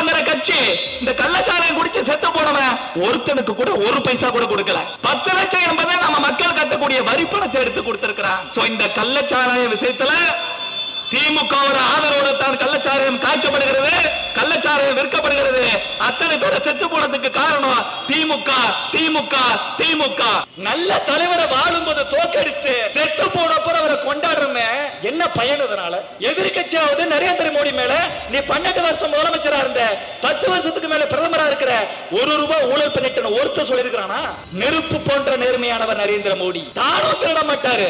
திமுகங்கிற கட்சி இந்த கள்ளச்சாராயம் குடிச்சு செத்து போனவன் ஒருத்தனுக்கு கூட ஒரு பைசா கூட கொடுக்கல. 10 லட்சம் என்பதை நம்ம மக்கள் கட்டக்கூடிய வரி பணத்தை எடுத்து கொடுத்திருக்கிறான். இந்த கள்ளச்சாராய விஷயத்துல திமுக ஆதரவோடு தான் கள்ளச்சாராயம் காய்ச்சப்படுகிறது, கள்ளச்சாராயம் விற்கப்படுகிறது. அத்தனை பேர் செத்து போனதுக்கு காரணம் திமுக திமுக திமுக. நல்ல தலைவரை வாழும்போது தோற்கடிச்சு செத்து போனப்ப அவரை கொண்டாடுறமே என்ன பயன்? அதனால எதிர்கட்சியாவது நரேந்திர மோடி மேல நீ 12 வருஷம் முதலமைச்சரா இருந்த, 10 வருஷத்துக்கு மேல பிரதமரா இருக்கிற, ₹1 ஊழல் பண்ணிட்டு ஒருத்தர் சொல்லிருக்கானா? நெருப்பு போன்ற நேர்மையானவர் நரேந்திர மோடி. தானும் திருட மாட்டாரு.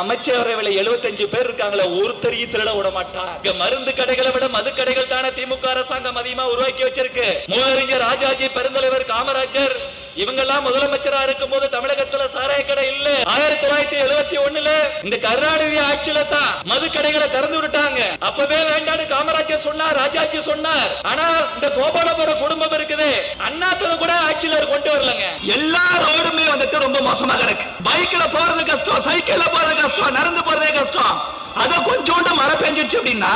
அமைச்சரவையில் 75 பேர் இருக்காங்களே, ஒருத்தரையும் திருட விட மாட்டார். மருந்து கடைகளை விட மது கடைகள் தானே திமுக அரசாங்கம் அதிகமா உருவாக்கி வச்சிருக்கு. மூதறிஞர் ராஜாஜி, பெருந்தலைவர் காமராஜர் இவங்கெல்லாம் முதலமைச்சரா இருக்கும் போது தமிழகத்துல சாராய கடை இல்ல. 1971 இந்த கருணாநிதி ஆட்சியில தான் மது கடைகளை திறந்து விட்டாங்க. அப்பவே வேண்டான்னு காமராஜர் சொன்னார், ராஜாஜி சொன்னார். ஆனா இந்த கோபாலபுரம் குடும்பம் இருக்குது, அண்ணாத்துல கூட ஆட்சியில கொண்டு வரலங்க. எல்லா ரோடுமே வந்துட்டு ரொம்ப மோசமாக இருக்கு. பைக்ல போறது கஷ்டம், சைக்கிள்ல போறது கஷ்டம், நடந்து போறதே கஷ்டம். அத கொஞ்சோண்டு மழை பெஞ்சிருச்சு அப்படின்னா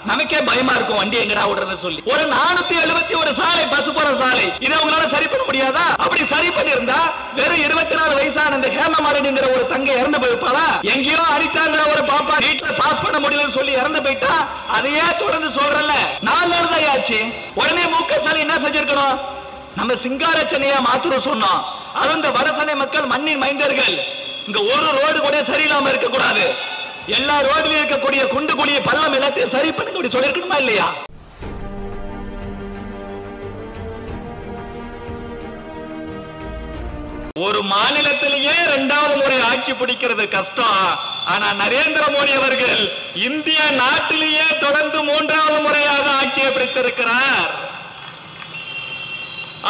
நமக்கே பயமா இருக்கும், வண்டி எங்கடா விடுறது சொல்லி. ஒரு 471 சாலை, பஸ் போற சாலை, இதை உங்களால சரி பண்ண முடியாதா? அப்படி சரி பண்ணிருந்தா வெறும் 24 வயசான இந்த ஹேமமாலினிங்கிற ஒரு தங்கை இறந்து போயிருப்பாளா? எங்கேயோ அனிதாங்கிற ஒரு பாப்பா நீட்ல பாஸ் பண்ண முடியலன்னு சொல்லி இறந்து போயிட்டா அதையே தொடர்ந்து சொல்றல. 4 நாள் தான் ஆச்சு. உடனே முக ஸ்டாலின் என்ன செஞ்சிருக்கணும்? நம்ம சிங்கார சென்னையா மாத்துறோம் சொன்னோம். அது இந்த வடசென்னை மக்கள் மண்ணின் மைந்தர்கள். இங்க ஒரு ரோடு கூட சரியில்லாம இருக்க கூடாது. எல்லா ரோட்லயும் இருக்கக்கூடிய குண்டு குழிய பள்ளம் எல்லாத்தையும் சரி பண்ணி சொல்லிருக்கணுமா இல்லையா? ஒரு மாநிலத்திலேயே 2வது முறை ஆட்சி பிடிக்கிறது கஷ்டம். ஆனா நரேந்திர மோடி அவர்கள் இந்திய நாட்டிலேயே தொடர்ந்து 3வது முறையாக ஆட்சியை பிடித்திருக்கிறார்.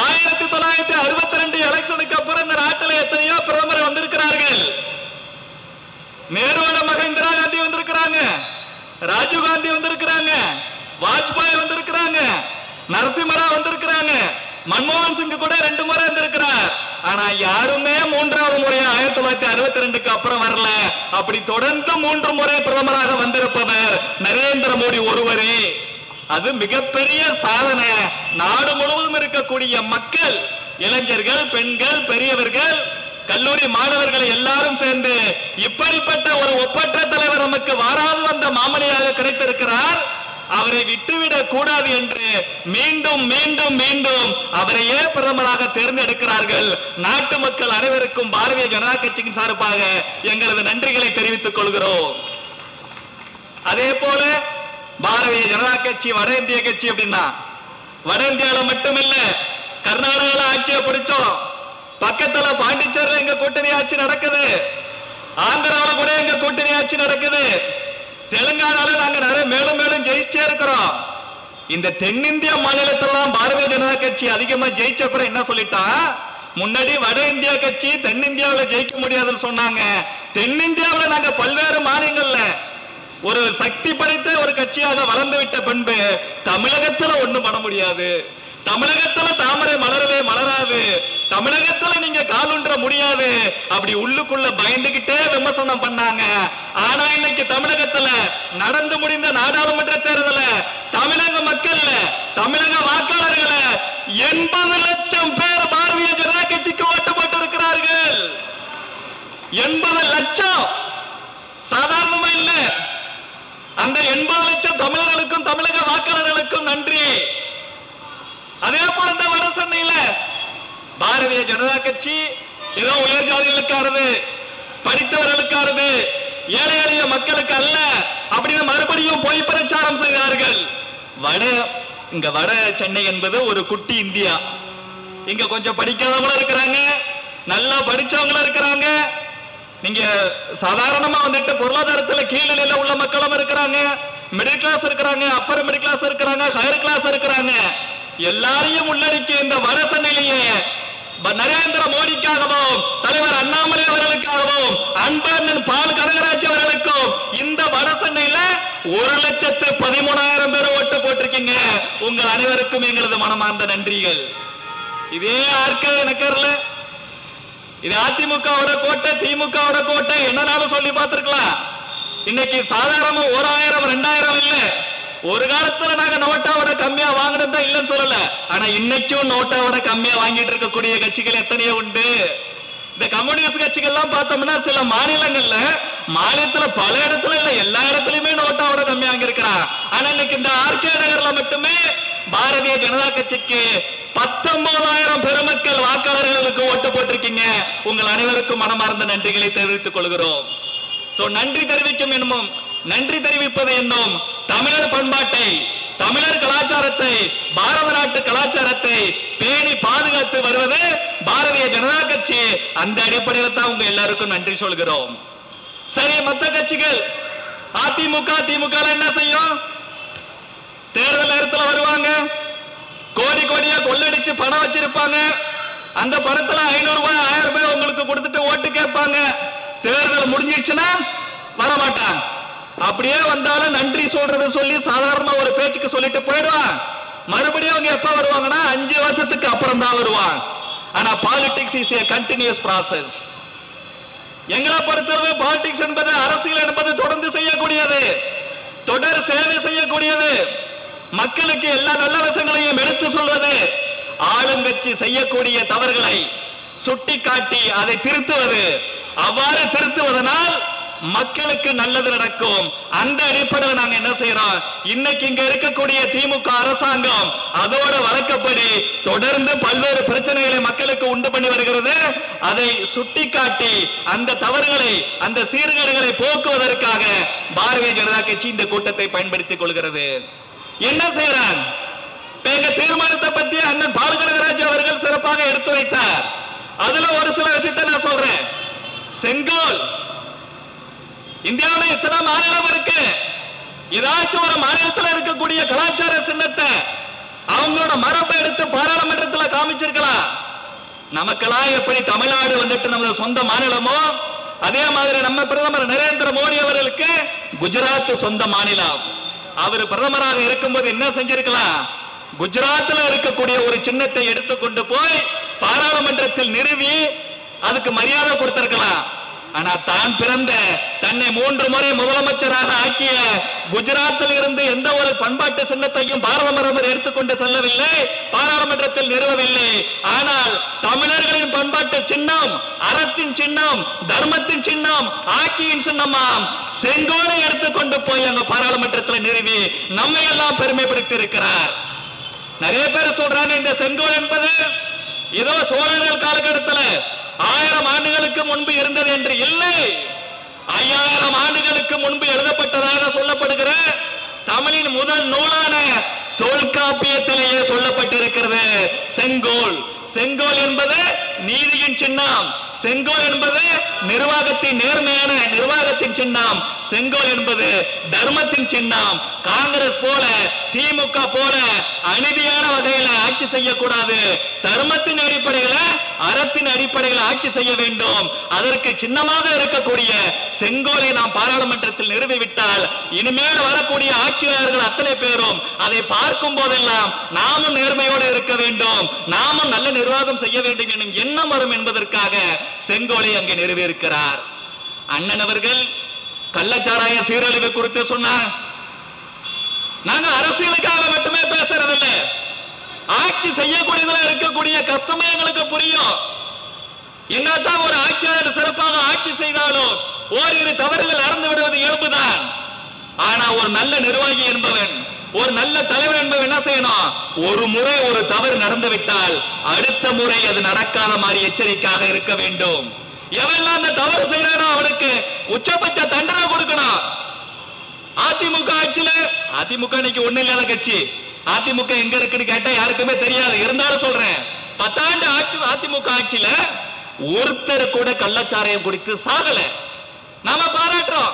1962 எலெக்ஷனுக்கு அப்புறம் இந்த நாட்டில் எத்தனையோ பிரதமர் வந்திருக்கிறார்கள். நேருவோட மகன் இந்திரா காந்தி வந்திருக்கிறாங்க, ராஜீவ் காந்தி வந்திருக்கிறாங்க, வாஜ்பாய் வந்திருக்கிறாங்க, நரசிம்மராவ் வந்திருக்கிறாங்க, மன்மோகன் சிங் கூட 2 முறை வந்திருக்கிறார். ஆனா யாருமே 3வது முறை 1962க்கு அப்புறம் வரல. அப்படி தொடர்ந்து 3 முறை பிரதமராக வந்திருப்பவர் நரேந்திர மோடி ஒருவரே. அது மிகப்பெரிய சாதனை. நாடு முழுவதும் இருக்கக்கூடிய மக்கள், இளைஞர்கள், பெண்கள், பெரியவர்கள், கல்லூரி மாணவர்களை எல்லாரும் சேர்ந்து இப்படிப்பட்ட ஒரு ஒப்பற்ற தலைவர் நமக்கு வாராது வந்த மாமனியாக கிடைத்திருக்கிறார். அவரை விட்டுவிடக் கூடாது என்று மீண்டும் மீண்டும் மீண்டும் அவரையே பிரதமராக தேர்ந்தெடுக்கிறார்கள். நாட்டு மக்கள் அனைவருக்கும் பாரதிய ஜனதா கட்சியின் சார்பாக எங்களது நன்றிகளை தெரிவித்துக் கொள்கிறோம். அதே போல பாரதிய ஜனதா கட்சி வட இந்திய கட்சி அப்படின்னா வட இந்தியாவில மட்டுமில்ல, கர்நாடகால ஆட்சியை பிடிச்சோம். பக்கத்துல பாண்டிச்சேரியில எங்க கூட்டணி ஆட்சி நடக்குது, ஆந்திராவில கூட எங்க கூட்டணி ஆட்சி நடக்குது, தெலுங்கானால நாங்க நிறைய மேலும் மேலும் ஜெயிச்சே இருக்கிறோம். இந்த தென்னிந்திய மாநிலத்திலாம் பாரதிய ஜனதா கட்சி அதிகமா ஜெயிச்ச அப்புறம் என்ன சொல்லிட்டா, முன்னாடி வட இந்தியா கட்சி தென்னிந்தியாவில் ஜெயிக்க முடியாதுன்னு சொன்னாங்க. தென்னிந்தியாவில் நாங்க பல்வேறு மாநிலங்கள்ல ஒரு சக்தி படைத்த ஒரு கட்சியாக வளர்ந்து விட்ட பின்பு தமிழகத்துல ஒண்ணும் பண்ண முடியாது, தமிழகத்துல தாமரை மலரவே மலராது, தமிழகத்துல நீங்க காலுன்ற முடியாது, அப்படி உள்ளுக்குள்ள பயந்துகிட்டே விமர்சனம் பண்ணாங்க. ஆனா இன்னைக்கு தமிழகத்துல நடந்து முடிந்த நாடாளுமன்ற தேர்தல தமிழக மக்கள், தமிழக வாக்காளர்களை 80 லட்சம் பேர் பாரதிய ஜனதா கட்சிக்கு ஓட்டு போட்டு இருக்கிறார்கள். 80 லட்சம் சாதாரணமா இல்ல. அந்த 80 லட்சம் தமிழர்களுக்கும் தமிழக வாக்காளர்களுக்கும் நன்றி. அதே போல இந்த வட சென்னையில பாரதிய ஜனதா கட்சி ஏதோ உயர் ஜாதிகளுக்கானது, படித்தவர்களுக்கானது, ஏழை எளிய மக்களுக்கு அல்ல அப்படின்னு மறுபடியும் பொய் பிரச்சாரம் செய்தார்கள். இங்க வட சென்னை என்பது ஒரு குட்டி இந்தியா. இங்க கொஞ்சம் படிக்காதவங்களும் இருக்கிறாங்க, நல்லா படிச்சவங்களும் இருக்கிறாங்க, நீங்க சாதாரணமா வந்துட்டு பொருளாதாரத்துல கீழ்நிலையில உள்ள மக்களும் இருக்கிறாங்க, மிடில் கிளாஸ் இருக்கிறாங்க, அப்பர் மிடில் கிளாஸ் இருக்கிறாங்க, ஹையர் கிளாஸ் இருக்கிறாங்க. எல்லாரையும் உள்ளடக்கிய இந்த வட சென்னையிலேயே நரேந்திர மோடிக்காகவும் தலைவர் அண்ணாமலை அவர்களுக்காகவும் அன்பண்ணன் பால் கனகராஜ் அவர்களுக்கும் இந்த வட சென்னையில 1,13,000 பேர் ஓட்டு போட்டிருக்கீங்க. உங்கள் அனைவருக்கும் எங்களது மனமார்ந்த நன்றிகள். இதே ஆர்கே நகர்ல இது அதிமுகவோட கோட்டை, திமுகவோட கோட்டை என்னனாலும் சொல்லி பார்த்திருக்கலாம். இன்னைக்கு சாதாரண 1000 2000 இல்ல, ஒரு காலத்துல நாங்க நோட்டாவோட கம்மியா வாங்கினதா இல்லைன்னு சொல்லல. ஆனா இன்னைக்கும் நோட்டாவோட கம்மியா வாங்கிட்டு இருக்கக்கூடிய கட்சிகள் எத்தனையோ உண்டு. இந்த கம்யூனிஸ்ட் கட்சிகள் எல்லாம் பார்த்தோம்னா சில மாநிலத்துல பல இடத்துல இல்ல, எல்லா இடத்துலயுமே நோட்டாவோட கம்மியா வாங்கி இருக்கிறான். ஆனா இன்னைக்கு இந்த ஆர்கே நகர்ல மட்டுமே பாரதிய ஜனதா கட்சிக்கு 19,000 பெருமக்கள் வாக்காளர்களுக்கு ஓட்டு போட்டிருக்கீங்க. உங்கள் அனைவருக்கும் மனமார்ந்த நன்றிகளை தெரிவித்துக் கொள்கிறோம். நன்றி தெரிவிக்கும் என்னும் நன்றி தெரிவிப்பது என்னும் தமிழர் பண்பாட்டை, தமிழர் கலாச்சாரத்தை, பாரத நாட்டு கலாச்சாரத்தை பேணி பாதுகாத்து வருவது பாரதிய ஜனதா கட்சி. அந்த அடிப்படையில் தான் உங்க எல்லாருக்கும் நன்றி சொல்கிறோம். சரி, மற்ற கட்சிகள் அதிமுக திமுக என்ன செய்யும்? தேர்தல் நேரத்தில் வருவாங்க, கோடி கோடியா கொள்ளடிச்சு பணம் வச்சிருப்பாங்க. அந்த பணத்துல 500 ரூபாய் 1000 ரூபாய் உங்களுக்கு கொடுத்துட்டு ஓட்டு கேட்பாங்க. தேர்தல் முடிஞ்சிடுச்சுன்னா வரமாட்டாங்க. அப்படியே வந்தாலும் நன்றி சொல்றது சொல்லி சாதாரண ஒரு பேச்சுக்கு சொல்லிட்டு போயிடுவான். மறுபடியும் அவங்க எப்ப வருவாங்கன்னா 5 வருஷத்துக்கு அப்புறம் தான் வருவாங்க. ஆனா politics is a continuous process. எங்களை பொறுத்தவரை பாலிடிக்ஸ் என்பது, அரசியல் என்பது தொடர்ந்து செய்யக்கூடியது, தொடர் சேவை செய்யக்கூடியது, மக்களுக்கு எல்லா நல்ல விஷயங்களையும் எடுத்து சொல்வது, ஆளுங்கட்சி செய்யக்கூடிய தவறுகளை சுட்டிக்காட்டி அதை திருத்துவது. அவ்வாறு திருத்துவதனால் மக்களுக்கு நல்லது நடக்கும். அந்த அடிப்படையில் நாங்க என்ன செய்யறோம்? இன்னைக்கு இங்க இருக்கக்கூடிய திமுக அரசாங்கம் அதோட வழக்கப்படி தொடர்ந்து பல்வேறு பிரச்சனைகளை மக்களுக்கு உண்டு பண்ணி வருகிறது. அதை சுட்டிக்காட்டி அந்த தவறுகளை, அந்த சீர்கேடுகளை போக்குவதற்காக பாரதிய ஜனதா கட்சி இந்த கூட்டத்தை பயன்படுத்திக் கொள்கிறது. என்ன செய்யறான்? எங்க தீர்மானத்தை பத்தி அண்ணன் பாலகனகராஜ் அவர்கள் சிறப்பாக எடுத்து வைத்தார். அதுல ஒரு சில விஷயத்தை நான் சொல்றேன். செங்கோல், இந்தியாவில் எத்தனை மாநிலம் இருக்கு? ஏதாச்சும் ஒரு மாநிலத்தில் இருக்கக்கூடிய கலாச்சார சின்னத்தை அவங்களோட மரபை எடுத்து பாராளுமன்றத்தில் காமிச்சிருக்கலாம். நமக்கெல்லாம் எப்படி தமிழ்நாடு வந்துட்டு நம்ம சொந்த மாநிலமோ, அதே மாதிரி நம்ம பிரதமர் நரேந்திர மோடி அவர்களுக்கு குஜராத் சொந்த மாநிலம். அவர் பிரதமராக இருக்கும்போது என்ன செஞ்சிருக்கலாம்? குஜராத்தில் இருக்கக்கூடிய ஒரு சின்னத்தை எடுத்துக்கொண்டு போய் பாராளுமன்றத்தில் நிறுவி அதுக்கு மரியாதை கொடுத்திருக்கலாம். ஆனா தான் பிறந்த, தன்னை 3 முறை முதலமைச்சராக ஆக்கிய குஜராத்தில் இருந்து எந்த ஒரு பண்பாட்டு சின்னத்தையும் பாரத பிரதமர் எடுத்துக்கொண்டு செல்லவில்லை, பாராளுமன்றத்தில் நிறுவவில்லை. ஆனால் தமிழர்களின் பண்பாட்டு சின்னம், அறத்தின் சின்னம், தர்மத்தின் சின்னம், ஆட்சியின் சின்னமாம் செங்கோலை எடுத்துக்கொண்டு போய் அங்க பாராளுமன்றத்தில் நிறுவி நம்மை எல்லாம் பெருமைப்படுத்தி இருக்கிறார். நிறைய பேர் சொல்றாங்க இந்த செங்கோல் என்பது ஏதோ சோழர்கள் காலகட்டத்தில் 1000 ஆண்டுகளுக்கு முன்பு இருந்தது என்று. இல்லை, 5000 ஆண்டுகளுக்கு முன்பு எழுதப்பட்டதாக சொல்லப்படுகிற தமிழின் முதல் நூலான தொல்காப்பியத்திலேயே சொல்லப்பட்டிருக்கிறது செங்கோல். செங்கோல் என்பது நீதியின் சின்னம், செங்கோல் என்பது நிர்வாகத்தின் நேர்மையான நிர்வாகத்தின் சின்னம், செங்கோல் என்பது தர்மத்தின் சின்னம். காங்கிரஸ் போல திமுக போல அநீதியான வகையில ஆட்சி செய்யக்கூடாது. தர்மத்தின் அடிப்படையில, அறத்தின் அடிப்படையில் ஆட்சி செய்ய வேண்டும். அதற்கு சின்னமாக இருக்கக்கூடிய செங்கோலை நாம் பாராளுமன்றத்தில் நிறுவிவிட்டால் இனிமேல் வரக்கூடிய ஆட்சியாளர்கள் அத்தனை பேரும் அதை பார்க்கும் போதெல்லாம் நாமும் நேர்மையோடு இருக்க வேண்டும், நாமும் நல்ல நிர்வாகம் செய்ய வேண்டும் என்னும் எண்ணம் வரும் என்பதற்காக செங்கோலை அங்கே நிறுவியிருக்கிறார். அண்ணன் அவர்கள் கள்ளச்சாராய சீரழிவு குறித்து சொன்னார். நாங்க அரசியலுக்காக மட்டுமே பேசுறதில்லை, ஆட்சி செய்யக்கூடியதுல இருக்கக்கூடிய கஷ்டமே எங்களுக்கு புரியும். என்னத்தான் ஒரு ஆட்சியாளர் சிறப்பாக ஆட்சி செய்தாலும் ஓரிரு தவறுகள் நடந்து விடுவது இயல்புதான். ஆனா ஒரு நல்ல நிர்வாகி என்பவன், ஒரு நல்ல தலைவர் என்பவன் என்ன செய்யணும்? ஒரு முறை ஒரு தவறு நடந்து விட்டால் அடுத்த முறை அது நடக்காத மாதிரி எச்சரிக்கையாக இருக்க வேண்டும். எவெல்லாம் அந்த தவறு செய்யறானோ அவனுக்கு உச்சபட்ச தண்டனை கொடுக்கணும். அதிமுக ஆட்சியில, அதிமுக இன்னைக்கு ஒண்ணு இல்லாத கட்சி, அதிமுக எங்க இருக்குன்னு கேட்டா யாருக்குமே தெரியாது. இருந்தாலும் சொல்றேன், 10 ஆண்டு ஆட்சி அதிமுக ஆட்சியில ஒருத்தர் கூட கள்ளச்சாராயம் குடித்து சாகல. நாம பாராட்டுறோம்.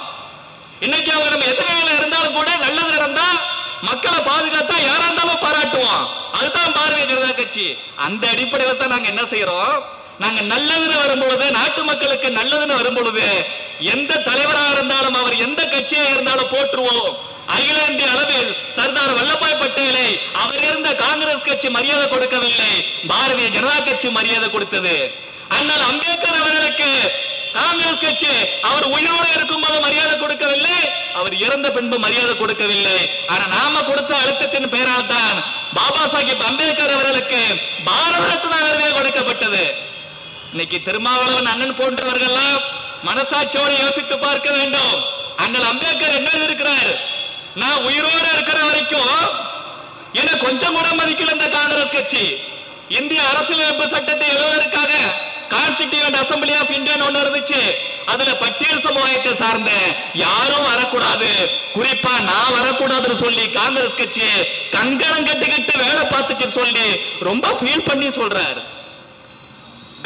இன்னைக்கு அவங்க நம்ம எதிர்கையில இருந்தாலும் கூட நல்லது நடந்தா, மக்களை பாதுகாத்தா யாரா இருந்தாலும் பாராட்டுவோம். அதுதான் பாரதிய ஜனதா கட்சி. அந்த அடிப்படையில் தான் நாங்க என்ன செய்யறோம்? நாங்க நல்லதுன்னு வரும்பொழுது, நாட்டு மக்களுக்கு நல்லதுன்னு வரும்பொழுது எந்த தலைவராக இருந்தாலும் அவர் எந்த கட்சியாக இருந்தாலும் போற்றுவோம். அகில இந்திய அளவில் சர்தார் வல்லபாய் பட்டேலை அவர் இருந்த காங்கிரஸ் கட்சி மரியாதை கொடுக்கவில்லை, பாரதிய ஜனதா கட்சி மரியாதை கொடுத்தது. அண்ணல் அம்பேத்கர் அவர்களுக்கு காங்கிரஸ் கட்சி அவர் உயிரோடு இருக்கும்போது மரியாதை கொடுக்கவில்லை, அவர் இறந்த பின்பு மரியாதை கொடுக்கவில்லை. ஆனா நாம கொடுத்த அழுத்தத்தின் பெயரால் தான் பாபா சாஹிப் அம்பேத்கர் அவர்களுக்கு பாரத ரத்னா விருது கொடுக்கப்பட்டது. இன்னைக்கு திருமாவளவன் அண்ணன் போன்றவர்கள் மனசாட்சியோடு யோசித்து பார்க்க வேண்டும். அண்ணல் அம்பேத்கர் என்ன இருக்கிறார், நான் உயிரோடு இருக்கிற வரைக்கும் என்ன கொஞ்சம் கூட மதிக்கல இந்த காங்கிரஸ் கட்சி. இந்திய அரசியலமைப்பு சட்டத்தை எழுதுவதற்காக கான்ஸ்டிடியூண்ட் அசம்பிளி ஆஃப் இந்தியா ஒன்று இருந்துச்சு. அதுல பட்டியல் சமுதாயத்தை சார்ந்த யாரும் வரக்கூடாது, குறிப்பா நான் வரக்கூடாதுன்னு சொல்லி காங்கிரஸ் கட்சி கங்கணம் கட்டிக்கிட்டு வேலை பார்த்துச்சு சொல்லி ரொம்ப ஃபீல் பண்ணி சொல்றாரு.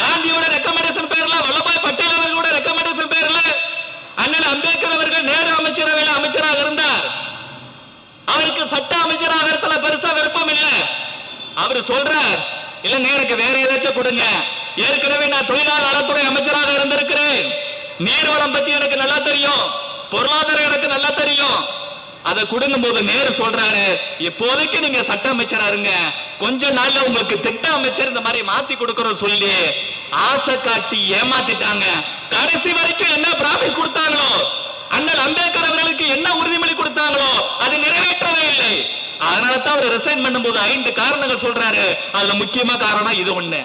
காந்தியோட ரெக்கமெண்டேஷன் பேர்ல, வல்லபாய் பட்டேல் அவர்களோட ரெக்கமெண்டேஷன் பேர்ல அண்ணல் அம்பேத்கர் அவர்கள் நேரு அமைச்சரவையில் அமைச்சராக இருந்தார். அவருக்கு சட்ட அமைச்சராக பெருசா விருப்பம் இல்லை. அவர் சொல்றார், இல்லங்க எனக்கு வேற ஏதாச்சும் கொடுங்க, ஏற்கனவே நான் தொழிலாளர் நலத்துறை அமைச்சராக இருந்திருக்கிறேன், நீர்வளம் பத்தி எனக்கு நல்லா தெரியும், பொருளாதாரம் எனக்கு நல்லா தெரியும், அதை கொடுக்கும் போது நேரு சொல்றாரு, இப்போதைக்கு நீங்க சட்ட அமைச்சரா இருங்க, கொஞ்ச நாள்ல உங்களுக்கு திட்ட அமைச்சர் இந்த மாதிரி மாத்தி கொடுக்கறோம் சொல்லி ஆசை காட்டி ஏமாத்திட்டாங்க. கடைசி வரைக்கும் என்ன பிராமிஸ் கொடுத்தாங்களோ, அண்ணல் அம்பேத்கர் அவர்களுக்கு என்ன உறுதிமொழி கொடுத்தாங்களோ அது நிறைவேற்றவே இல்லை. அதனால தான் அவர் ரிசைன் பண்ணும்போது 5 காரணங்கள் சொல்றாரு. அதுல முக்கியமா காரணம் இது ஒண்ணு,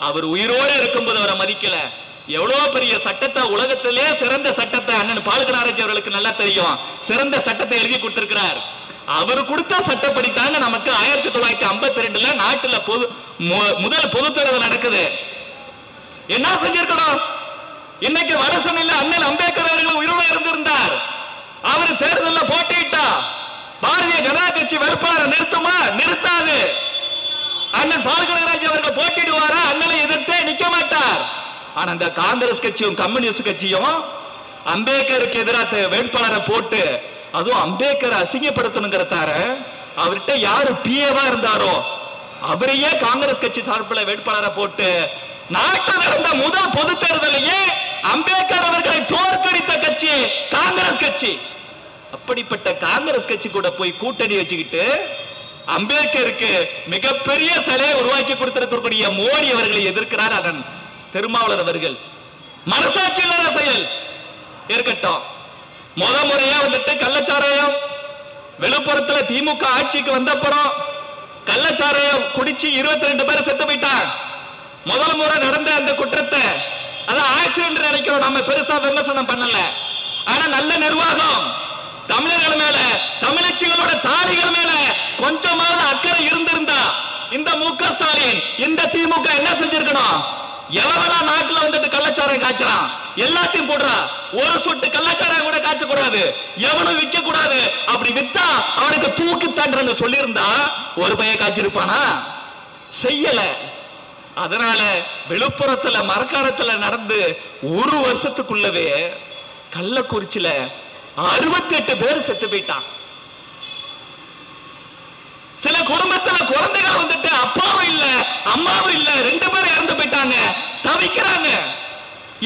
அவர் உயிரோடு இருக்கும்போது அவரை மதிக்கல. எவ்வளவு பெரிய சட்டத்தை, உலகத்திலே சிறந்த சட்டத்தை அண்ணன் பால்கராஜ் அவர்களுக்கு நல்லா தெரியும், சிறந்த சட்டத்தை எழுதி கொடுத்திருக்கிறார். அவர் கொடுத்த சட்டப்படி தாங்க நமக்கு 1952 நாட்டுல முதல் பொது தேர்தல் நடக்குது. என்ன செஞ்சிருக்கணும், இன்னைக்கு வடசென்னையில் அண்ணல் அம்பேத்கர் அவர்கள் உயிரோடு இருந்திருந்தார், அவர் தேர்தலில் போட்டியிட்டா பாரதிய ஜனதா கட்சி வேட்பாளர் நிறுத்துமா? நிறுத்தாது. அண்ணன் பால்கராஜ் அவர்கள் போட்டிடுவாரா? அண்ணனை எதிர்த்தே நிக்க மாட்டார். ஆனா இந்த காங்கிரஸ் கட்சியும் கம்யூனிஸ்ட் கட்சியும் அம்பேத்கருக்கு எதிராக வேட்பாளரை போட்டு, அதுவும் அம்பேத்கரை அசிங்கப்படுத்தணுங்கிறதார அவர்கிட்ட யாரு பிஏவா இருந்தாரோ அவரையே காங்கிரஸ் கட்சி சார்பில் வேட்பாளரை போட்டு நாட்டில் நடந்த முதல் பொது தேர்தலையே அம்பேத்கர் அவர்களை தோற்கடித்த கட்சி காங்கிரஸ் கட்சி. அப்படிப்பட்ட காங்கிரஸ் கட்சி கூட போய் கூட்டணி வச்சுக்கிட்டு அம்பேத்கருக்கு மிகப்பெரிய சிலையை உருவாக்கி கொடுத்திருக்கக்கூடிய மோடி அவர்களை எதிர்க்கிறார் அதன் திருமாவளர் அவர்கள். மனசாட்சி இல்லாத செயல் இருக்கட்டும். முறையா வந்துட்டு கள்ளச்சாராயம், விழுப்புரத்துல திமுக ஆட்சிக்கு வந்தப்புறம் கள்ளச்சாராயம் குடிச்சு 22 பேர் செத்து போயிட்டாங்க. முதல் முறை நடந்த அந்த குற்றத்தை அதான் ஆக்சிடென்ட் நினைக்கிறோம், நம்ம பெருசா விமர்சனம் பண்ணல. ஆனா நல்ல நிர்வாகம், தமிழர்கள் மேல, தமிழச்சிகளோட தாலிகள் மேல கொஞ்சமாவது அக்கறை இருந்திருந்தா இந்த மு.க. ஸ்டாலின், இந்த திமுக என்ன செஞ்சிருக்கணும்? எவனா நாட்டுல வந்துட்டு கள்ளச்சாராயம் காய்ச்சறான், எல்லாத்தையும் போடுறா, ஒரு சொட்டு கள்ளச்சாராயம் கூட காய்ச்ச கூடாது, எவனும் விற்க கூடாது, அப்படி வித்தா அவனுக்கு தூக்கு தண்டனை சொல்லி இருந்தா ஒரு பைய காய்ச்சிருப்பானா? செய்யல. அதனால விழுப்புரத்துல மரக்காரத்துல நடந்து ஒரு வருஷத்துக்குள்ளவே கள்ளக்குறிச்சியில 68 பேர் செத்து போயிட்டான். சில குடும்பத்துல குழந்தைகள் வந்துட்டு அப்பாவும் இல்ல அம்மாவும் இல்ல, 2 பேர் இறந்து போயிட்டாங்க, தவிக்கிறாங்க.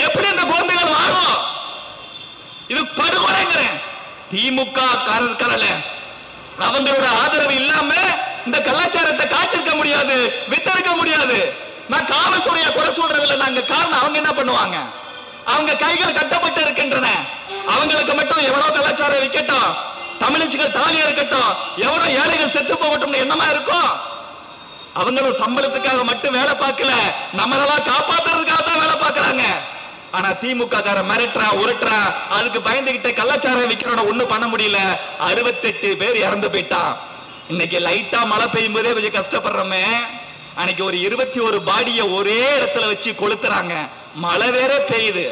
எப்படி இந்த குழந்தைகள் வாழும்? இது படுகொலைங்கிறேன். திமுக காரர்கள அவங்களோட ஆதரவு இல்லாம இந்த கலாச்சாரத்தை காய்ச்சிருக்க முடியாது, வித்தரிக்க முடியாது. நான் காவல்துறையை குறை சொல்றதில்லை, நாங்க காரணம் அவங்க என்ன பண்ணுவாங்க? அவங்க கைகள் கட்டப்பட்டு இருக்கின்றன. அவங்களுக்கு மட்டும் எவ்வளவு கலாச்சாரம் விற்கட்டும், தமிழச்சிகள் தாலியா இருக்கட்டும், எவ்வளவு ஏழைகள் செத்து போகட்டும் என்னமா இருக்கும்? அவங்களும் சம்பளத்துக்காக மட்டும் வேலை பார்க்கல, நம்மளெல்லாம் காப்பாத்துறதுக்காக தான் வேலை பார்க்கறாங்க. ஆனா திமுக கார மிரட்டுறா, உருட்டுறா, அதுக்கு பயந்துகிட்ட கலாச்சாரம் விற்கிறோட ஒண்ணும் பண்ண முடியல. 68 பேர் இறந்து போயிட்டான். இன்னைக்கு லைட்டா மழை பெய்யும் போதே கொஞ்சம் கஷ்டப்படுறோமே, அன்னைக்கு ஒரு 21 பாடியை ஒரே இடத்துல வச்சு கொளுத்துறாங்க. மழை வேற பெய்யுது,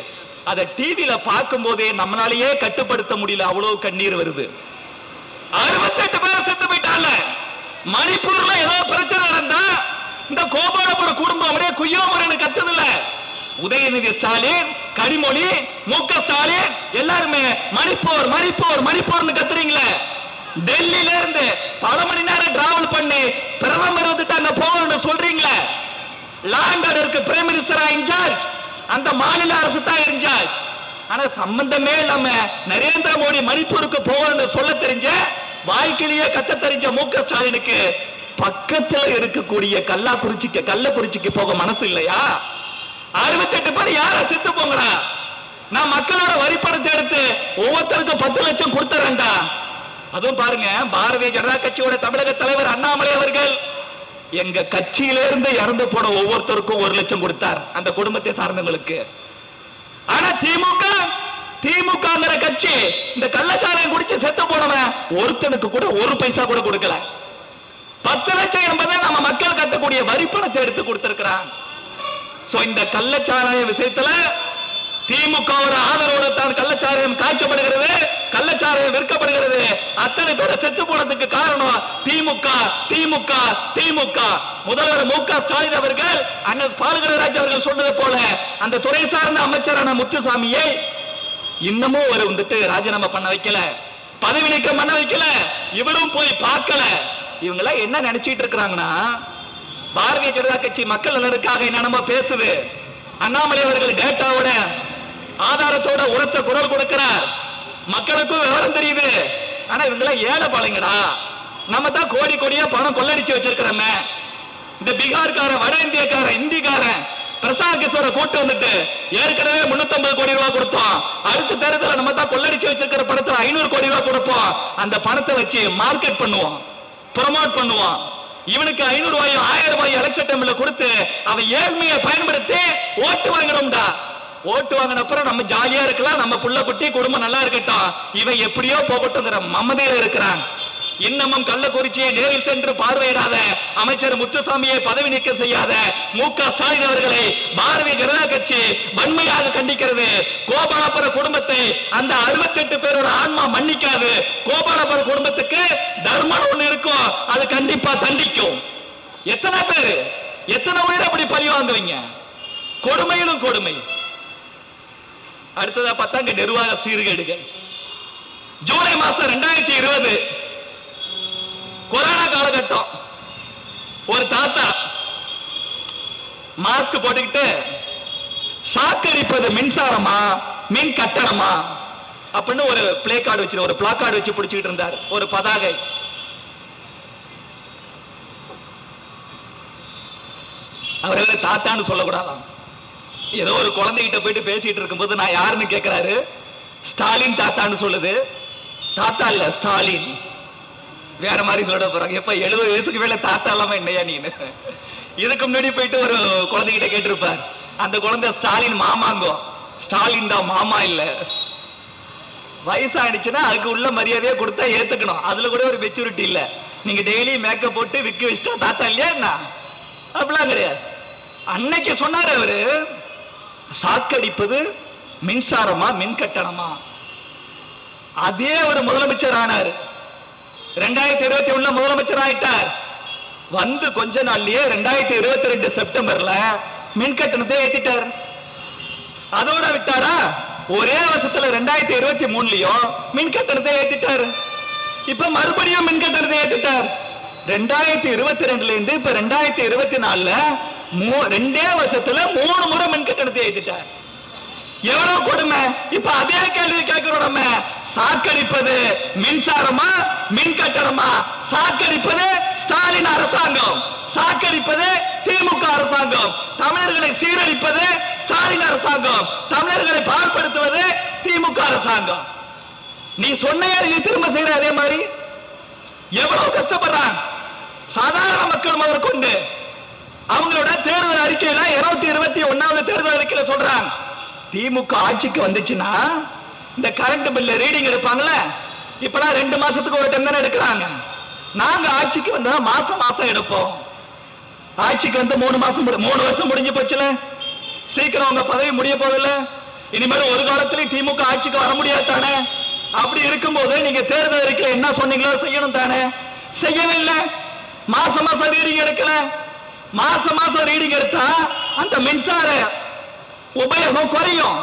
அதை டிவியில பார்க்கும் போதே நம்மளாலேயே கட்டுப்படுத்த முடியல, அவ்வளவு கண்ணீர் வருது. 68 பேர் செத்து போயிட்டாங்க. மணிப்பூர்ல ஏதோ பிரச்சனை நடந்தா இந்த கோபாலபுர குடும்பம் அப்படியே குய்யோமுறைன்னு கத்துதுல. உதயநிதி ஸ்டாலின், கனிமொழி, மு.க. ஸ்டாலின் எல்லாருமே மணிப்பூர் மணிப்பூர் மணிப்பூர்னு கத்துறீங்களே. டெல்லியில இருந்து பல மணி நேரம் டிராவல் பண்ணி பிரதமர் வந்துட்டு அங்க போகணும்னு சொல்றீங்களே. லாண்ட் ஆர்டருக்கு பிரைம் மினிஸ்டரா இன்சார்ஜ் அந்த மாநில அரசு தான் இன்சார்ஜ். ஆனா சம்பந்தமே இல்லாம நரேந்திர மோடி மணிப்பூருக்கு போகணும்னு சொல்ல தெரிஞ்ச, வாழ்க்கையிலேயே கத்த தெரிஞ்ச மு.க. ஸ்டாலினுக்கு பக்கத்துல இருக்கக்கூடிய கள்ளக்குறிச்சிக்கு போக மனசு இல்லையா? 68 பேர் யார செத்து போங்கடா? நான் மக்களோட வரி பணத்தை எடுத்து ஒவ்வொருத்தருக்கும் 10 லட்சம் கொடுத்துறேன்டா. அதுவும் பாருங்க, பாரதிய ஜனதா கட்சியோட தமிழக தலைவர் அண்ணாமலை அவர்கள் எங்க கட்சியிலிருந்து இறந்து போன ஒவ்வொருத்தருக்கும் 1 லட்சம் கொடுத்தார், அந்த குடும்பத்தை சார்ந்தவங்களுக்கு. ஆனா திமுக கட்சி இந்த கள்ளச்சாராயம் குடிச்சு செத்து போனவன் ஒருத்தனுக்கு கூட 1 பைசா கூட கொடுக்கல. 10 லட்சம் என்பதை நம்ம மக்கள் கட்டக்கூடிய வரி பணத்தை எடுத்து கொடுத்திருக்கிறான். இந்த கள்ளச்சாராய விஷயத்துல திமுக ஆதரவோடு தான் கள்ளச்சாராயம் காய்ச்சப்படுகிறது, கள்ளச்சாராயம் விற்கப்படுகிறது. அத்தனை பேர் செத்து போனதுக்கு காரணம் திமுக. திமுக திமுக முதல்வர் மு.க. ஸ்டாலின் அவர்கள் அண்ணன் பாலகராஜ் அவர்கள் சொன்னது போல அந்த துறை சார்ந்த அமைச்சரான முத்துசாமியை இன்னமும் ஒரு வந்துட்டு ராஜினாமா பண்ண வைக்கல, பதவி நீக்கம் பண்ண வைக்கல, இவரும் போய் பார்க்கல. இவங்க என்ன நினைச்சிட்டு இருக்கிறாங்கன்னா, பாரதிய ஜனதா கட்சி மக்கள் நலனுக்காக என்னென்னமோ பேசுது. அண்ணாமலை அவர்கள் டேட்டாவோட ஆதாரத்தோட உரத்த குரல் கொடுக்கிறார், மக்களுக்கும் விவரம் தெரியுது. ஆனா இவங்க ஏழை பாளைங்கடா, நம்ம தான் கோடி கோடியா பணம் கொள்ளடிச்சு வச்சிருக்கிறோமே. இந்த பீகார்காரன், வட இந்தியக்காரன், இந்திக்காரன் பிரசாந்த் கிஷோரை கூட்டு வந்துட்டு ஏற்கனவே 350 கோடி ரூபாய் கொடுத்தோம், அடுத்த தேர்தலில் நம்ம தான் கொள்ளடிச்சு வச்சிருக்கிற பணத்துல 500 கோடி ரூபாய் கொடுப்போம், அந்த பணத்தை வச்சு மார்க்கெட் பண்ணுவோம், ப்ரமோட் பண்ணுவோம். இவனுக்கு 500 ரூபாயும் 1000 ரூபாயும் எலெக்ஷன் டைம்ல கொடுத்து அவன் ஏழ்மையை பயன்படுத்தி ஓட்டு வாங்கணும்டா. ஓட்டு வாங்கின அப்புறம் நம்ம ஜாலியா இருக்கலாம், நம்ம புள்ள குட்டி குடும்பம் நல்லா இருக்கட்டும், இவன் எப்படியோ போகட்டுங்கிற மமதையில இருக்கிறான். இன்னமும் கள்ளக்குறிச்சியை நேரில் சென்று பார்வையிடாத அமைச்சர் முத்துசாமியை பதவி நீக்கம் செய்யாத மு.க. ஸ்டாலின் அவர்களை பாரதிய ஜனதா கட்சி வன்மையாக கண்டிக்கிறது. கோபாலபுர குடும்பத்தை அந்த 68 பேரோட ஆன்மா மன்னிக்காது. கோபாலபுர குடும்பத்துக்கு தர்மம் ஒண்ணு இருக்கும், அது கண்டிப்பா தண்டிக்கும். எத்தனை பேரு, எத்தனை உயிர் அப்படி பழி வாங்குவீங்க? கொடுமையிலும் கொடுமை. அடுத்ததா பார்த்தா நிர்வாக சீர்கேடுகள். ஜூலை மாசம் 2020 கொரோனா காலகட்டம், ஒரு தாத்தா மாஸ்க் போட்டுக்கிட்டு சாக்கடிப்பது மின்சாரமா மின் கட்டணமா அப்படின்னு ஒரு பிளே கார்டு வச்சு, ஒரு பிளாக்கார்டு வச்சு பிடிச்சிட்டு இருந்தார், ஒரு பதாகை. அவர்கள் தாத்தான்னு சொல்லக்கூடாதாம். ஏதோ ஒரு குழந்தைகிட்ட போயிட்டு பேசிட்டு இருக்கும்போது நான் யாருன்னு கேட்கிறாரு, ஸ்டாலின் தாத்தான்னு சொல்லுது. தாத்தா இல்ல, ஸ்டாலின். வேற மாதிரி சொல்ல போறாங்க. எப்ப 70 வயசுக்கு மேல தாத்தா இல்லாம என்னையா நீ? இதுக்கு முன்னாடி போயிட்டு ஒரு குழந்தைகிட்ட கேட்டிருப்பார், அந்த குழந்தை ஸ்டாலின் மாமாங்கோ. ஸ்டாலின் தான், மாமா இல்ல. வயசாயிடுச்சுன்னா அதுக்கு உள்ள மரியாதையை கொடுத்தா ஏத்துக்கணும், அதுல கூட ஒரு மெச்சூரிட்டி இல்ல. நீங்க டெய்லி மேக்கப் போட்டு விக்கு வச்சுட்டா தாத்தா இல்லையா என்ன? அப்படிலாம் கிடையாது. அன்னைக்கு சொன்னாரு அவரு, சாக்கடிப்பது மின்சாரமா மின் கட்டணமா. அதே ஒரு முதலமைச்சர் ஆனார், 2021 முதலமைச்சர் ஆயிட்டார். வந்து கொஞ்ச நாள்லயே 2022 செப்டம்பர்ல மின் கட்டணத்தை ஏத்திட்டார். அதோட விட்டாரா, ஒரே வருஷத்துல 2023லயும் மின் கட்டணத்தை ஏத்திட்டார். இப்ப மறுபடியும் மின் கட்டணத்தை ஏத்திட்டார். 2022ல இருந்து இப்ப 2024ல 2 வருஷத்துல 3 முறை மின் கட்டணத்தை ஏத்திட்டார். எவ்வளவு கொடுமை. இப்ப அதே கேள்வி கேட்கிறோம் நம்ம, சாக்கடிப்பது மின்சாரமா மின் கட்டணமா? சாக்கடிப்பது ஸ்டாலின் அரசாங்கம், சாக்கடிப்பது திமுக அரசாங்கம், தமிழர்களை சீரழிப்பது ஸ்டாலின் அரசாங்கம், தமிழர்களை பாழ்படுத்துவது திமுக அரசாங்கம். நீ சொன்ன திரும்ப செய்யற அதே மாதிரி எவ்வளவு கஷ்டப்படுறான் சாதாரண மக்கள் முதற்கொண்டு. அவங்களோட தேர்தல் அறிக்கையில 221வது தேர்தல் அறிக்கையில சொல்றாங்க, திமுக ஆட்சிக்கு வந்துச்சுன்னா இந்த கரண்ட் பில் ரீடிங் எடுப்பாங்கல்ல, இப்பெல்லாம் 2 மாசத்துக்கு ஒரு டைம் தானே எடுக்கிறாங்க. நாங்க ஆட்சிக்கு வந்தா மாசம் மாசம் எடுப்போம். ஆட்சிக்கு வந்து 3 வருஷம் முடிஞ்சு போச்சுல, சீக்கிரம் உங்க பதவி முடிய போதில்ல, இனிமேல் ஒரு காலத்திலும் திமுக ஆட்சிக்கு வர முடியாது தானே. அப்படி இருக்கும்போது நீங்க தேர்தல் அறிக்கை என்ன சொன்னீங்களோ செய்யணும் தானே, செய்யவே இல்லை. மாசம் மாசம் ரீடிங் எடுக்கல. மாசம் மாசம் ரீடிங் எடுத்தா அந்த மின்சார உபயோகம் குறையும்,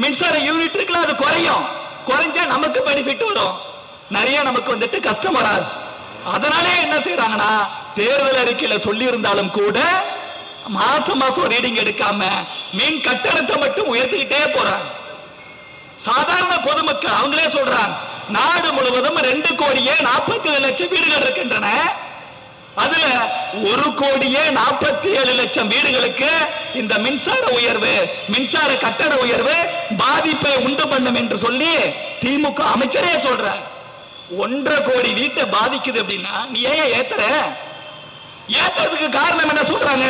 மின்சார யூனிட் இருக்குல்ல அது குறையும். குறைஞ்சா நமக்கு பெனிஃபிட் வரும், நிறைய நமக்கு வந்துட்டு கஷ்டம் வராது. அதனாலே என்ன செய்யறாங்கன்னா, தேர்தல் அறிக்கையில சொல்லி இருந்தாலும் கூட மாசம் மாசம் ரீடிங் எடுக்காம மின் கட்டணத்தை மட்டும் உயர்த்திக்கிட்டே போறாங்க. சாதாரண பொதுமக்கள் அவங்களே சொல்றாங்க, நாடு முழுவதும் 2,40,00,000 வீடுகள் இருக்கின்றன. அதுல 1,47,00,000 வீடுகளுக்கு இந்த மின்சார உயர்வு, மின்சார கட்டண உயர்வு பாதிப்பை உண்டு பண்ணும் என்று சொல்லி திமுக அமைச்சரே சொல்றார். 1.5 கோடி வீட்டை பாதிக்குது அப்படின்னா நீ ஏன் ஏத்துற? ஏத்துறதுக்கு காரணம் என்ன சொல்றாங்க?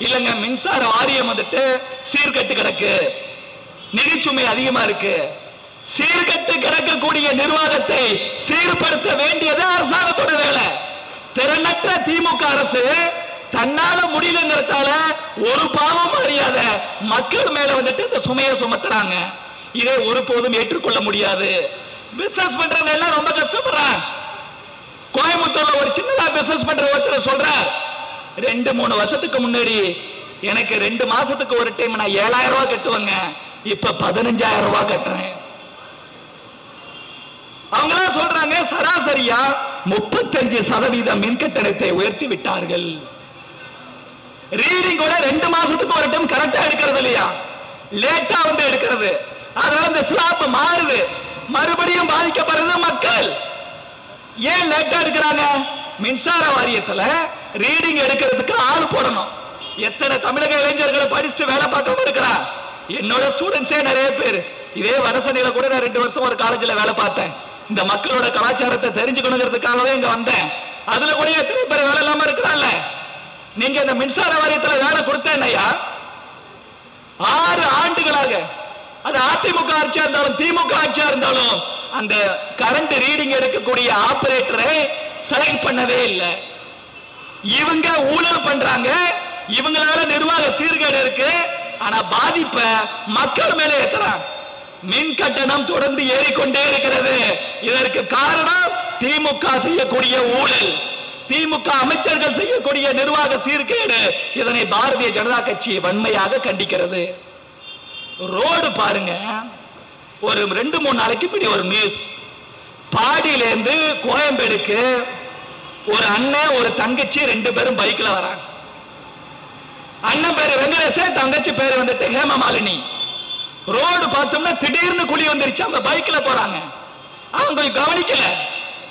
இல்லங்க மின்சார வாரியம் வந்துட்டு சீர்கட்டு கிடக்கு, நிதிச்சுமை அதிகமா இருக்கு. சீர்கட்டு கிடக்கக்கூடிய நிர்வாகத்தை சீர்படுத்த வேண்டியது அரசாங்கத்தோட வேலை. திறனற்ற திமுக அரசு தன்னால முடியலங்கிறதால ஒரு பாவம் அறியாத மக்கள் மேல வந்துட்டு இந்த சுமையை சுமத்துறாங்க. இதை ஒருபோதும் ஏற்றுக்கொள்ள முடியாது. பிசினஸ் பண்றவங்க எல்லாம் ரொம்ப கஷ்டப்படுறாங்க. கோயம்புத்தூர்ல ஒரு சின்னதா பிசினஸ் பண்ற ஒருத்தர் சொல்றார், 2-3 வருஷத்துக்கு முன்னாடி எனக்கு 2 மாசத்துக்கு ஒரு டைம் நான் 7,000 ரூபாய் கட்டுவேங்க, இப்ப 15,000 ரூபாய் கட்டுறேன். அவங்க சொல்றாங்க சராசரியா 35% மின் கட்டணத்தை உயர்த்தி விட்டார்கள். ரீடிங் கூட 2 மாசத்துக்கு ஒரு டைம் கரெக்டா எடுக்கிறது இல்லையா, லேட்டா வந்து எடுக்கிறது. அதனால இந்த ஸ்லாப் மாறுது, மறுபடியும் பாதிக்கப்படுறது மக்கள். ஏன் லேட்டா எடுக்கிறாங்க? மின்சார வாரியத்துல ரீடிங் எடுக்கிறதுக்கு ஆள் போடணும். எத்தனை தமிழக இளைஞர்களை படிச்சுட்டு வேலை பார்க்க இருக்கிறார். என்னோட ஸ்டூடெண்ட்ஸே நிறைய பேர். இதே வடசனையில கூட நான் 2 வருஷம் ஒரு காலேஜ்ல வேலை பார்த்தேன். இந்த மக்களோட கலாச்சாரத்தை தெரிஞ்சுக்கணுங்கிறதுக்காகவே இங்க வந்தேன். அதுல கூட எத்தனை பேர் வேலை இல்லாம இருக்கிறாங்க. நீங்க இந்த மின்சார வாரியத்துல வேலை கொடுத்தேன் ஐயா, 6 ஆண்டுகளாக அது அதிமுக ஆட்சியா இருந்தாலும் திமுக ஆட்சியா இருந்தாலும் அந்த கரண்ட் ரீடிங் எடுக்கக்கூடிய ஆபரேட்டரை செலக்ட் பண்ணவே இல்லை. இவங்க ஊழல் பண்றாங்க, இவங்களால நிர்வாக சீர்கேடு இருக்கு. ஆனா பாதிப்ப மக்கள் மேலே ஏத்துறாங்க. மின் கட்டணம் தொடர்ந்து ஏறிக்கொண்டே இருக்கிறது. இதற்கு காரணம் திமுக செய்யக்கூடிய ஊழல், திமுக அமைச்சர்கள் செய்யக்கூடிய நிர்வாக சீர்கேடு. இதனை பாரதிய ஜனதா கட்சி வன்மையாக கண்டிக்கிறது. ரோடு பாருங்க, ஒரு 2-3 நாளைக்கு இப்படி ஒரு நியூஸ், பாடியிலேருந்து கோயம்பேடுக்கு ஒரு அண்ணன் ஒரு தங்கச்சி 2 பேரும் பைக்ல வராங்க. அண்ணன் பேரு வெங்கடேசன், தங்கச்சி பேரு வந்துட்டு ஹேமமாலினி. ரோடு பார்த்தோம்னா திடீர்னு குழி வந்துருச்சு. அவங்க பைக்ல போறாங்க, அவங்க கவனிக்கல,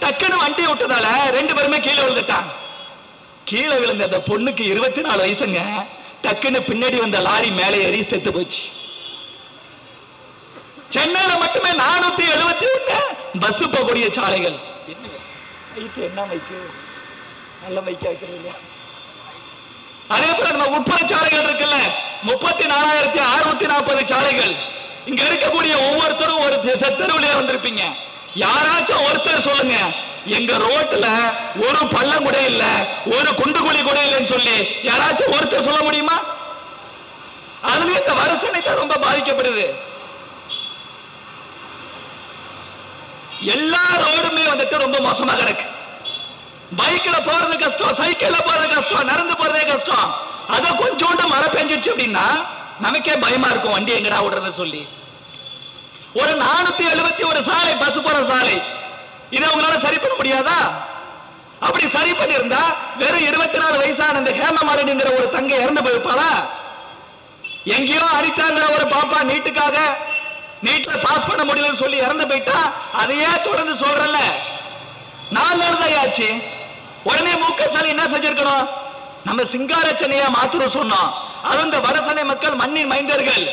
டக்குன்னு வண்டி விட்டதால 2 பேருமே கீழே விழுந்துட்டாங்க. கீழே விழுந்த அந்த பொண்ணுக்கு 24 வயசுங்க. டக்குன்னு பின்னாடி வந்த லாரி மேலே ஏறி செத்து போச்சு. சென்னையில மட்டுமே 471 பஸ் போகக்கூடிய சாலைகள். என்ன மைக்கு நல்ல மைக்கு வைக்கிறது இல்லையா? அதே போல நம்ம உட்புற சாலைகள் இருக்குல்ல, 34,640 சாலைகள். இங்க இருக்கக்கூடிய ஒவ்வொருத்தரும் ஒரு தெருவிலே வந்திருப்பீங்க. யாராச்சும் ஒருத்தர் சொல்லுங்க, எங்க ரோட்ல ஒரு பள்ளம் கூட இல்ல, ஒரு குண்டு குழி கூட இல்லைன்னு சொல்லி யாராச்சும் ஒருத்தர் சொல்ல முடியுமா? அதுலயே இந்த வரசனை தான் ரொம்ப பாதிக்கப்படுது. எல்லா ரோடுமே வந்துட்டு ரொம்ப மோசமா கிடக்கு. பைக்ல போறது கஷ்டம், சைக்கிள்ல போறது கஷ்டம், நடந்து போறதே கஷ்டம். அத கொஞ்சோண்டு மழை பெஞ்சிருச்சு அப்படின்னா நமக்கே பயமா இருக்கும், வண்டி எங்கடா விடுறது சொல்லி. ஒரு 471 சாலை, பஸ் போற சாலை, இதை உங்களால சரி பண்ண முடியாதா? அப்படி சரி பண்ணிருந்தா வெறும் 24 வயசான இந்த ஹேமமாலினிங்கிற ஒரு தங்கை இறந்து போயிருப்பாளா? எங்கேயோ அனிதாங்கிற ஒரு பாப்பா நீட்டுக்காக நீட்ல பாஸ் பண்ண முடியலன்னு சொல்லி இறந்து போயிட்டா அதையே தொடர்ந்து சொல்றல. 4 நாள் தான் ஆச்சு. உடனே முக ஸ்டாலின் என்ன செஞ்சிருக்கணும்? நம்ம சிங்கார சென்னையா மாத்துறோம் சொன்னோம். அது இந்த வடசென்னை மக்கள் மண்ணின் மைந்தர்கள்.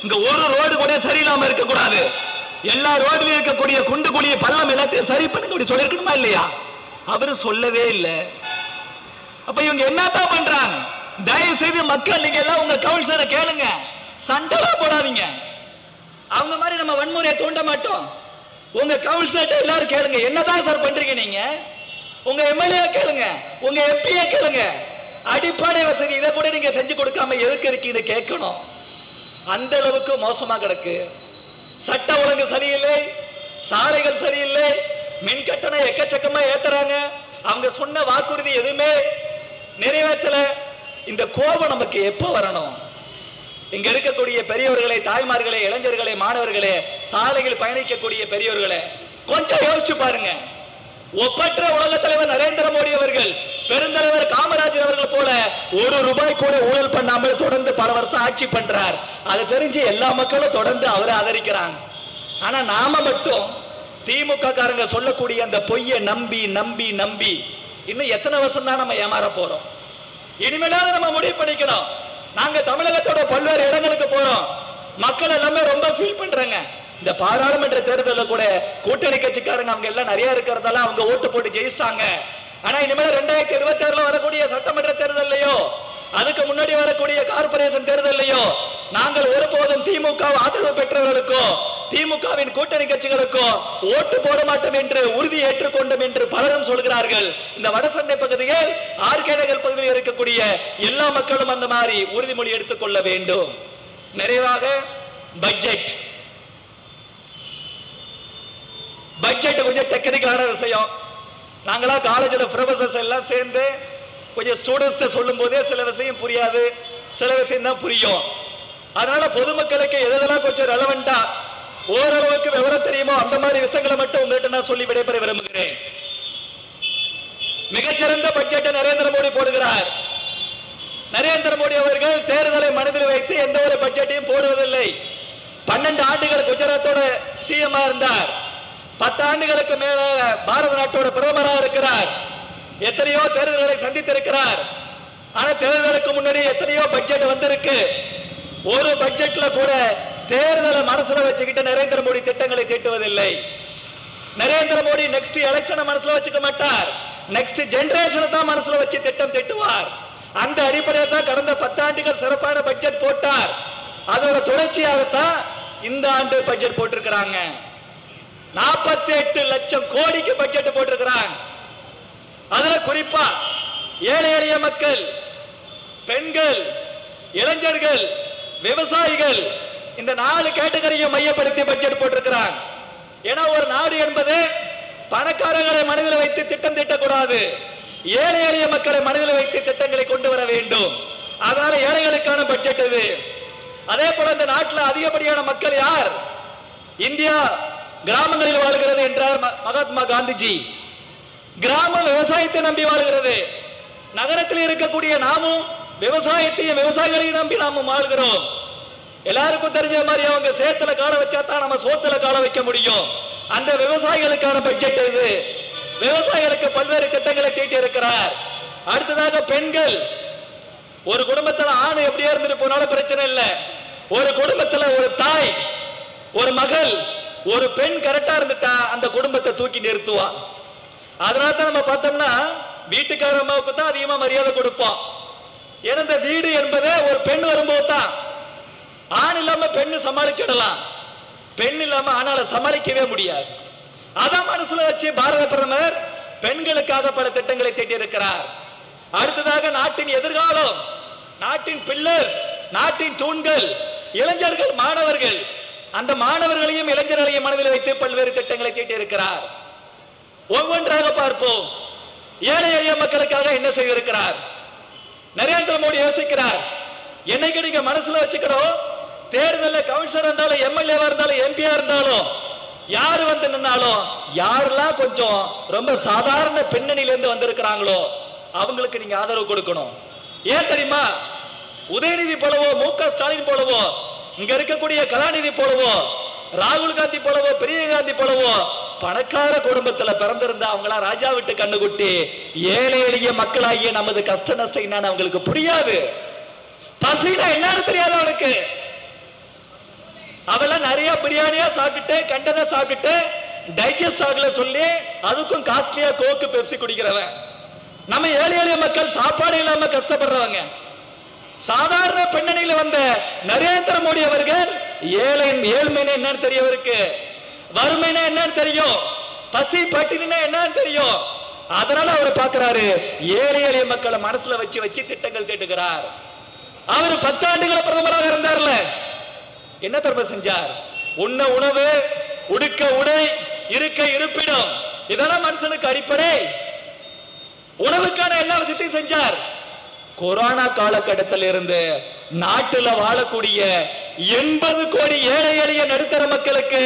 இங்க ஒரு ரோடு கூட சரியில்லாம இருக்க கூடாது. எல்லா ரோட்லயும் இருக்கக்கூடிய குண்டு குழிய பள்ளம் எல்லாத்தையும் சரி பண்ண சொல்லிருக்கணுமா இல்லையா? அவரு சொல்லவே இல்லை. அப்ப இவங்க என்னதான் பண்றாங்க? தயவு செய்து மக்கள் நீங்க எல்லாம் உங்க கவுன்சிலரை கேளுங்க, சண்டை போடாதீங்க. அவங்க மாதிரி நம்ம வன்முறையை தூண்ட மாட்டோம். உங்க கவுன்சிலர் எல்லாரும் கேளுங்க, என்னதான் சார் பண்றீங்க நீங்க? உங்க எம்எல்ஏ கேளுங்க, உங்க எம்பிஏ கேளுங்க. அடிப்படை வசதி இதை கூட நீங்க செஞ்சு கொடுக்காம எதுக்கு இருக்கீங்க கேட்கணும். அந்த அளவுக்கு மோசமா கிடக்கு. சட்ட ஒழுங்கு சரியில்லை, சாலைகள் சரியில்லை, மின் கட்டணம் எக்கச்சக்கமா ஏத்துறாங்க. அவங்க சொன்ன வாக்குறுதி எதுவுமே நிறைவேற்றல. இந்த கோபம் நமக்கு எப்போ வரணும்? இங்க இருக்கக்கூடிய பெரியவர்களே, தாய்மார்களே, இளைஞர்களே, மாணவர்களே, சாலையில் பயணிக்கக்கூடிய பெரியவர்களே, கொஞ்சம் யோசிச்சு பாருங்க. ஒப்பற்ற உலக தலைவர் நரேந்திர மோடி அவர்கள், பெருந்தலைவர் காமராஜர் அவர்கள் போல ₹1 கூட ஊழல் பண்ணாமல் தொடர்ந்து பல வருஷம் ஆட்சி பண்றார். அது தெரிஞ்சு எல்லா மக்களும் தொடர்ந்து அவரை ஆதரிக்கிறாங்க. ஆனா நாம மட்டும் திமுக காரங்க சொல்லக்கூடிய அந்த பொய்யை நம்பி நம்பி நம்பி இன்னும் எத்தனை வருஷம் தான் நம்ம ஏமாற போறோம்? இனிமேலாவது நம்ம முடிவு பண்ணிக்கணும். நாங்க தமிழகத்தோட பல்வேறு இடங்களுக்கு போறோம். மக்கள் எல்லாமே ரொம்ப ஃபீல் பண்றாங்க. இந்த பாராளுமன்ற தேர்தலில் கூட கூட்டணி கட்சிக்காரங்க அவங்க எல்லாம் நிறைய இருக்கிறதால அவங்க ஓட்டு போட்டு ஜெயிச்சிட்டாங்க. ஆனா இனிமேல் 2026 வரக்கூடிய சட்டமன்ற தேர்தலையோ அதுக்கு முன்னாடி வரக்கூடிய கார்பரேஷன் தேர்தலையோ நாங்கள் ஒருபோதும் திமுக ஆதரவு பெற்றவர்களுக்கோ திமுகவின் கூட்டணி கட்சிகளுக்கோ ஓட்டு போட மாட்டோம் என்று உறுதி ஏற்றுக்கொண்டோம் என்று பலரும் சொல்கிறார்கள். இந்த வடசென்னை பகுதியில் ஆர்கே நகர் பகுதியில் இருக்கக்கூடிய எல்லா மக்களும் அந்த மாதிரி உறுதிமொழி எடுத்துக்கொள்ள வேண்டும். நிறைவாக பட்ஜெட் கொஞ்சம் டெக்னிக்கலான விஷயம். நாங்களா காலேஜில் ப்ரொஃபசர்ஸ் எல்லாம் சேர்ந்து கொஞ்சம் ஸ்டூடெண்ட்ஸ் சொல்லும் போதே சில விஷயம் புரியாது, சில விஷயம் தான் புரியும். அதனால பொதுமக்களுக்கு எதெல்லாம் கொஞ்சம் ரெலவெண்டா ஓரளவுக்கு விவரம் தெரியுமோ அந்த மாதிரி விஷயங்களை மட்டும் உங்கள்கிட்ட நான் சொல்லி விடைபெற விரும்புகிறேன். மிகச்சிறந்த பட்ஜெட்டை நரேந்திர மோடி போடுகிறார். நரேந்திர மோடி அவர்கள் தேர்தலை மனதில் வைத்து எந்த ஒரு பட்ஜெட்டையும் போடுவதில்லை. 12 ஆண்டுகள் குஜராத்தோட சிஎம் இருந்தார். 10 ஆண்டுகளுக்கு மேல பாரத நாட்டோட பிரதமராக இருக்கிறார். எத்தனையோ தேர்தல்களை சந்தித்திருக்கிறார். ஆனா தேர்தலுக்கு முன்னாடி எத்தனையோ பட்ஜெட் வந்திருக்கு. ஒரு பட்ஜெட்ல கூட தேர்தலை மனசுல வச்சுக்கிட்டு நரேந்திர மோடி திட்டங்களை தீட்டுவதில்லை. நரேந்திர மோடி நெக்ஸ்ட் எலெக்ஷனை மனசுல வச்சுக்க மாட்டார். நெக்ஸ்ட் ஜெனரேஷனை தான் மனசுல வச்சு திட்டம் தீட்டுவார். அந்த அடிப்படையில் தான் கடந்த 10 ஆண்டுகள் சிறப்பான பட்ஜெட் போட்டார். அதோட தொடர்ச்சியாகத்தான் இந்த ஆண்டு பட்ஜெட் போட்டிருக்கிறாங்க. 48 லட்சம் கோடிக்கு பட்ஜெட் போட்டிருக்கிறாங்க. அதுல குறிப்பா ஏழை எளிய மக்கள், பெண்கள், இளைஞர்கள், விவசாயிகள் இந்த 4 கேட்டகரியை மையப்படுத்தி பட்ஜெட் போட்டிருக்கிறாங்க. ஏன்னா ஒரு நாடு என்பது பணக்காரர்களை மனதில் வைத்து திட்டம் தீட்டக்கூடாது. ஏழை எளிய மக்களை மனதில் வைத்து திட்டங்களை கொண்டு வர வேண்டும். அதனால ஏழைகளுக்கான பட்ஜெட் இது. அதே போல இந்த நாட்டில் அதிகப்படியான மக்கள் யார்? இந்தியா கிராமங்களில் வாழ்கிறது என்றார் மகாத்மா காந்திஜி. கிராமம் விவசாயத்தை நம்பி வாழ்கிறது. நகரத்தில் இருக்கக்கூடிய நாமும் விவசாயத்தையும் விவசாயிகளையும் நம்பி நாமும் வாழ்கிறோம். எல்லாருக்கும் தெரிஞ்ச மாதிரி அவங்க சேத்துல கால வச்சா தான் நம்ம சோத்துல கால வைக்க முடியும். அந்த விவசாயிகளுக்கான பட்ஜெட் இது. விவசாயிகளுக்கு பல்வேறு திட்டங்களை தீட்டி இருக்கிறார். அடுத்ததாக பெண்கள். ஒரு குடும்பத்தில் ஆண் எப்படியா இருந்துட்டு போனாலும் பிரச்சனை இல்லை. ஒரு குடும்பத்தில் ஒரு தாய், ஒரு மகள், ஒரு பெண் கரெக்டா இருந்துட்டா அந்த குடும்பத்தை தூக்கி நிறுத்துவா. அதனால தான் நம்ம பார்த்தோம்னா வீட்டுக்கார அம்மாவுக்கு தான் அதிகமா மரியாதை கொடுப்போம். ஏன்னா இந்த வீடு என்பது ஒரு பெண் வரும்போது தான். ஆண் இல்லாம பெண்ணு சமாளிச்சிடலாம், பெண் இல்லாம ஆனால சமாளிக்கவே முடியாது. அதான் மனசுல வச்சு பாரத பிரதமர் பெண்களுக்காக பல திட்டங்களை தீட்டி இருக்கிறார். அடுத்ததாக நாட்டின் எதிர்காலம், நாட்டின் பில்லர்ஸ், நாட்டின் தூண்கள், இளைஞர்கள், மாணவர்கள். அந்த மாணவர்களையும் இளைஞர்களையும் மனதில் வைத்து பல்வேறு திட்டங்களை தீட்டி இருக்கிறார். ஒவ்வொன்றாக பார்ப்போம். ஏழை எளிய மக்களுக்காக என்ன செய்திருக்கிறார் நரேந்திர மோடி யோசிக்கிறார். என்னைக்கு நீங்க மனசுல வச்சுக்கணும், தேர்தலில் கவுன்சிலர் இருந்தாலும் எம்எல்ஏவா இருந்தாலும் எம்பியா இருந்தாலும் யாரு வந்து நின்னாலும் யாரெல்லாம் கொஞ்சம் ரொம்ப சாதாரண பின்னணியில இருந்து வந்திருக்கிறாங்களோ அவங்களுக்கு நீங்க ஆதரவு கொடுக்கணும். ஏன் தெரியுமா? உதயநிதி போலவோ, மு.க. ஸ்டாலின் போலவோ, இங்க இருக்கக்கூடிய கலாநிதி போலவோ, ராகுல் காந்தி போலவோ, பிரியங்கா காந்தி போலவோ பணக்கார குடும்பத்துல பிறந்திருந்தா அவங்களா ராஜா விட்டு கண்ணுக்குட்டி. ஏழை எளிய மக்களாகிய நமது கஷ்ட நஷ்டம் என்னன்னு அவங்களுக்கு புரியாது. பசினா என்னன்னு தெரியாது அவனுக்கு. அவெல்லாம் நிறைய பிரியாணியா சாப்பிட்டு கண்டனா சாப்பிட்டு டைஜஸ்ட் ஆகல சொல்லி அதுக்கும் காஸ்ட்லியா கோக்கு பெப்சி குடிக்கிறவன். நம்ம ஏழை எளிய மக்கள் சாப்பாடு இல்லாம கஷ்டப்படுறவங்க. சாதாரண பின்னணியில வந்த நரேந்திர மோடி அவர்கள் ஏழ்மைன்னு என்னன்னு தெரியவருக்கு, வறுமைனா என்னன்னு தெரியும், பசி பட்டினா என்னன்னு தெரியும். அதனால அவர் பார்க்கிறாரு, ஏழை எளிய மக்களை மனசுல வச்சு வச்சு திட்டங்கள் தீட்டுகிறார். அவர் 10 ஆண்டுகள் பிரதமராக இருந்தார்ல, என்ன தரப்பு செஞ்சார்? உண்ண உணவு, உடுக்க உடை, இருக்க இருப்பிடம், இதெல்லாம் மனுஷனுக்கு அடிப்படை. உணவுக்கான எல்லா விஷயத்தையும் செஞ்சார். கொரோனா காலகட்டத்தில் இருந்து நாட்டில் வாழக்கூடிய 80 கோடி ஏழை எளிய நடுத்தர மக்களுக்கு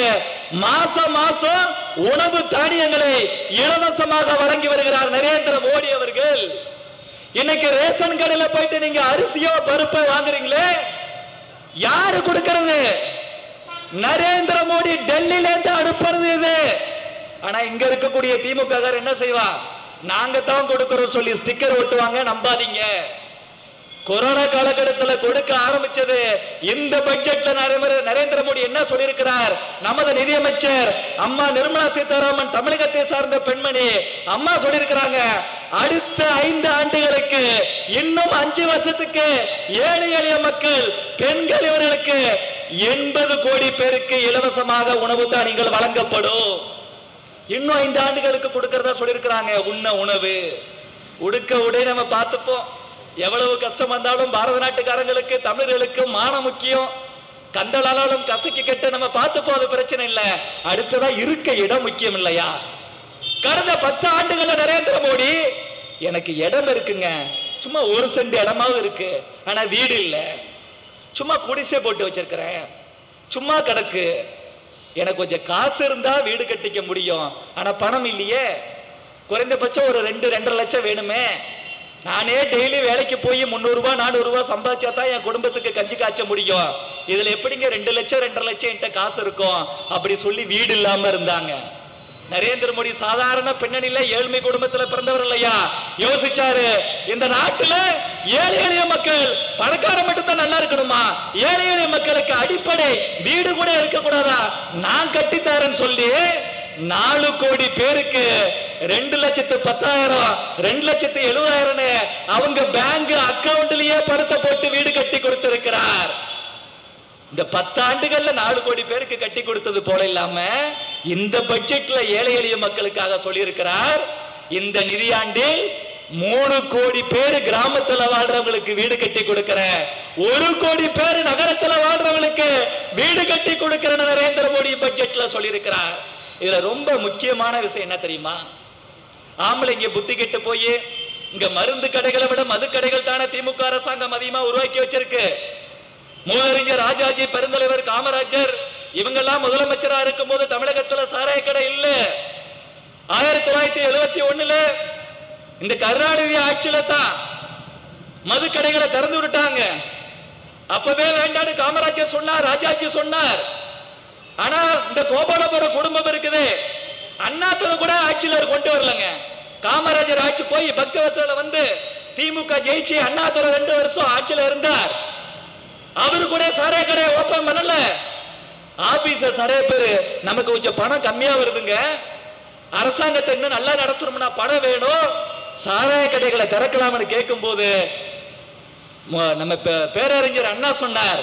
மாசம் மாசம் உணவு தானியங்களை இலவசமாக வழங்கி வருகிறார் நரேந்திர மோடி அவர்கள். இன்னைக்கு ரேஷன் கடையில் போயிட்டு நீங்க அரிசியோ பருப்போ வாங்குறீங்களே, யாரு கொடுக்கிறது? நரேந்திர மோடி டெல்லியில இருந்து அனுப்புறது இது. ஆனா இங்க இருக்கக்கூடிய திமுக என்ன செய்வா? நாங்க தான் கொடுக்கிறோம் சொல்லி ஸ்டிக்கர் ஒட்டுவாங்க, நம்பாதீங்க. கொரோனா காலகட்டத்தில் கொடுக்க ஆரம்பிச்சது இந்த பட்ஜெட்ல நரேந்திர மோடி என்ன சொல்லியிருக்கிறார்? நமது நிதியமைச்சர் அம்மா நிர்மலா சீதாராமன், தமிழகத்தை சார்ந்த பெண்மணி அம்மா சொல்லியிருக்கிறாங்க, அடுத்த 5 ஆண்டுகளுக்கு இன்னும் 5 வருஷத்துக்கு ஏழை எளிய மக்கள், பெண்கள் இவர்களுக்கு 80 கோடி பேருக்கு இலவசமாக உணவு தானியங்கள் வழங்கப்படும். இன்னும் 5 ஆண்டுகளுக்கு கொடுக்கறதா சொல்லியிருக்கிறாங்க. உண்ண உணவு, உடுக்க உடை நம்ம பார்த்துப்போம். எவ்வளவு கஷ்டம் வந்தாலும் பாரத நாட்டுக்காரங்களுக்கு, தமிழர்களுக்கு மானம் முக்கியம். கண்டலாலும் கசக்கி கட்ட நம்ம பார்த்துப்போம், அது பிரச்சனை இல்லை. அடுத்ததா இருக்க இடம் முக்கியம் இல்லையா? கடந்த 10 ஆண்டுகள்ல நரேந்திர மோடி, எனக்கு இடம் இருக்குங்க, சும்மா 1 சென்ட் இடமாவும் இருக்கு, ஆனா வீடு இல்ல, சும்மா குடிசை போட்டு வச்சிருக்கிறேன், சும்மா கிடக்கு, எனக்கு கொஞ்சம் காசு இருந்தா வீடு கட்டிக்க முடியும், ஆனா பணம் இல்லையே, குறைந்தபட்சம் ஒரு 2-2.5 லட்சம் வேணுமே, நானே டெய்லி வேலைக்கு போய் 300 ரூபாய் 400 ரூபாய் சம்பாதிச்சா தான் என் குடும்பத்துக்கு கஞ்சி காய்ச்ச முடியும், இதுல எப்படிங்க 2 லட்சம் 2.5 லட்சம் என்கிட்ட காசு இருக்கும், அப்படி சொல்லி வீடு இல்லாம இருந்தாங்க. நரேந்திர மோடி சாதாரண பின்னணியில ஏழ்மை குடும்பத்துல பிறந்தவர் இல்லையா? யோசிச்சாரு, இந்த நாட்டுல ஏழை எளிய மக்கள், பணக்கார மட்டும் தான் நல்லா இருக்கணுமா? ஏழை எளிய மக்களுக்கு அடிப்படை வீடு கூட இருக்க கூடாதா? நான் கட்டித்தாரேன்னு சொல்லி 4 கோடி பேருக்கு 2,10,000 2,70,000 அவங்க பேங்க் அக்கவுண்ட்லயே பணத்தை போட்டு வீடு கட்டி கொடுத்திருக்கிறார். இந்த 10 ஆண்டுகள்ல 4 கோடி பேருக்கு கட்டி கொடுத்தது போல இல்லாம இந்த பட்ஜெட்ல ஏழை எளிய மக்களுக்காக சொல்லி இருக்கிறார், இந்த நிதியாண்டில் 3 கோடி பேர் கிராமத்துல வாழ்றவங்களுக்கு வீடு கட்டி கொடுக்கிற, 1 கோடி பேர் நகரத்துல வாழ்றவங்களுக்கு வீடு கட்டி கொடுக்கிற நரேந்திர மோடி பட்ஜெட்ல சொல்லி இருக்கிறார். இதுல ரொம்ப முக்கியமான விஷயம் என்ன தெரியுமா? ஆம்பளைங்க புத்தி கெட்டு போய் இங்க மருந்து கடைகளை விட மது கடைகள் தானே திமுக அரசாங்கம் அதிகமா உருவாக்கி வச்சிருக்கு. மூதறிஞர் ராஜாஜி, பெருந்தலைவர் காமராஜர் இவங்கெல்லாம் முதலமைச்சரா இருக்கும் போது தமிழகத்துல சாராய கடை இல்ல. 1971 இந்த கருணாநிதி ஆட்சியில தான் மது கடைகளை திறந்து விட்டாங்க. அப்பவே வேண்டான்னு காமராஜர் சொன்னார், ராஜாஜி சொன்னார். ஆனா இந்த கோபாலபுரம் குடும்பம் இருக்குது, அண்ணாதுரை கூட ஆட்சியில கொண்டு வரலங்க. காமராஜர் ஆட்சி போய் பக்தவத்துல வந்து திமுக ஜெயிச்சு அண்ணாதுரை 2 வருஷம் ஆட்சியில இருந்தார். அவரு கூட சாராய கடையை ஓபன் பண்ணல. ஆபீசர் நிறைய பேரு, நமக்கு கொஞ்சம் பணம் கம்மியா வருதுங்க, அரசாங்கத்தை இன்னும் நல்லா நடத்தணும்னா பணம் வேணும், சாராய கடைகளை திறக்கலாம்னு கேட்கும் போது நம்ம பேரறிஞர் அண்ணா சொன்னார்,